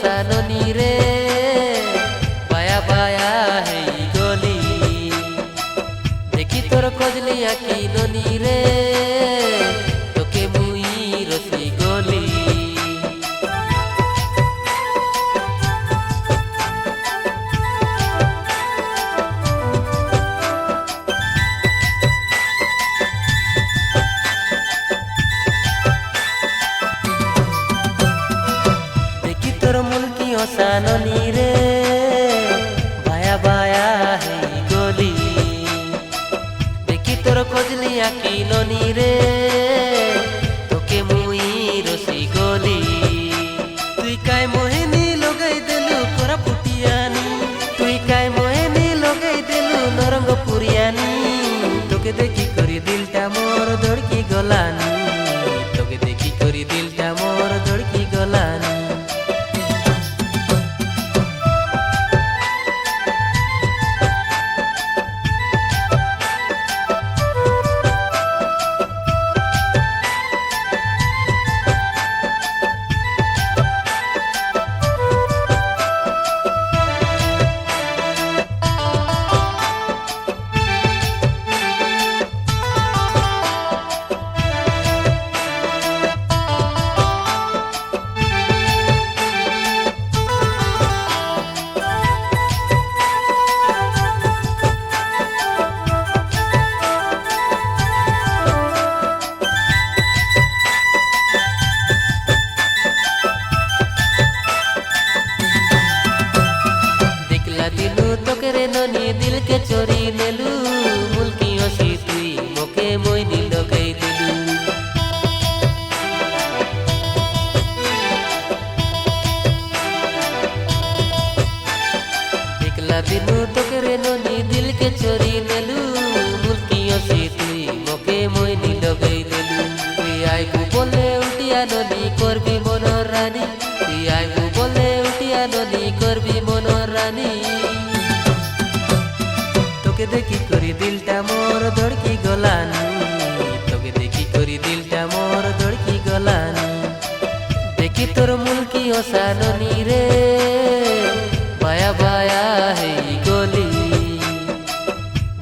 সাননি রে বায়া বায়া হেই গলি দেখি তোর কজলি আঁকি ননি রে তোকে মুই রসি গলি সাননি রে বায়া বায়া হেই গলি দেখি তোর কজলি আঁকি ননি রে তোকে মুই রসি গলি তুই কাই মোহিনী লগাই দেলু কোরা পুটিয়ানি তুই কাই মোহিনী লগাই দেলু নরঙ্গ পুরিয়ানি তোকে দেখি করি দিলটা মোর ধড়কি গলানি তোকে দেখি করি দিলটা মোর ধড়কি গলানি ननी दिल के चोरी नेलू मुल्की हसी तुई मोके मोइनी लगई दिलू देखला दिनू तोके ननी दिल के चोरी नेलू मुल्की हसी तुई मोके मोइनी लगई दिलू तुई आइबू बोले उठिया ननी करबी मनोर रानी तुई आइबू बोले उठिया ननी करबी मनोर रानी তোকে দেখি করি দিলটা মোর ধড়কি গলানি তোকে দেখি করি দিলটা মোর ধড়কি গলানি দেখি তোর মুলকি সাননি রে বায়া বায়া হেই গলি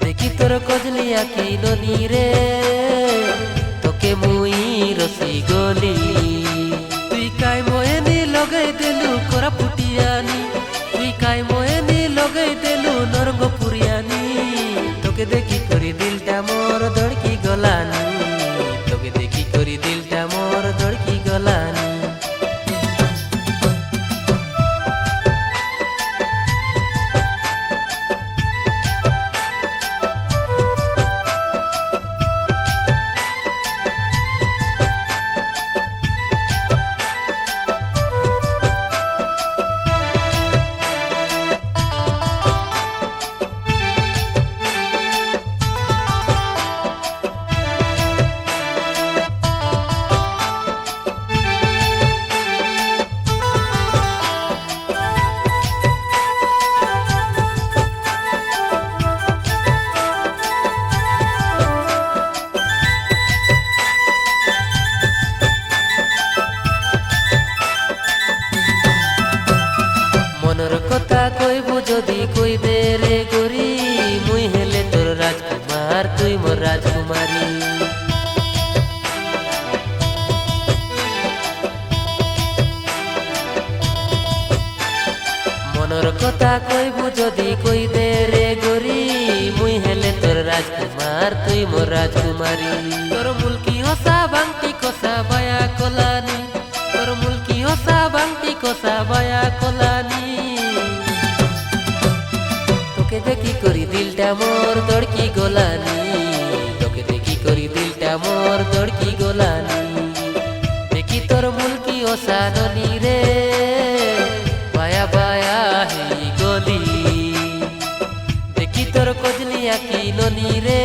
দেখি তোর কজলি আঁকি ননি রে তোকে মুই রসি গলি তুই কাই মোহিনী লগাই দেলু কোরা পুটিয়ানি তুই কাই মোহিনী লগাই দেলু নরঙ্গ পুরিয়ানি তোকে দেখি করি দিলটা মোর ধড়কি গলানি তোকে দেখি করি দিলটা মোর ধড়কি গলানি মনের কথা কইবু যদি কই দে রে গরি মুই হেলে তোর রাজকুমার তুই মোর রাজকুমারী মনের কথা কইবু যদি কই দে রে গরি মুই হেলে তোর রাজকুমার তুই মোর রাজকুমারী তোর মুলকি হসা বাংটি কষা বায়া কলানি তোর মুলকি হসা বাংটি কষা বায়া কলানি তোকে দেখি করি দিলটা মোর ধড়কি গলানি তোকে দেখি করি দিলটা মোর ধড়কি গলানি দেখি তোর মুলকি সাননি রে বায়া বায়া হেই গলি দেখি তোর কজলি আঁকি ননি রে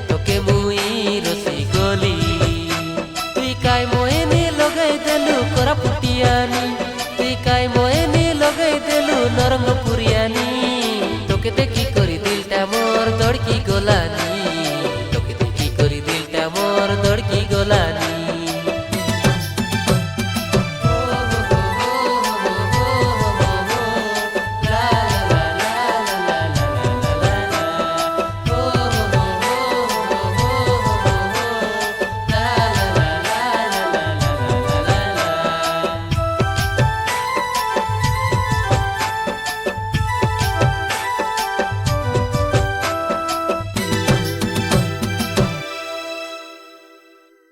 তোকে মুই রসি গলি তুই কাই মোহিনী লগাই দেলু কোরা পুটিয়ানি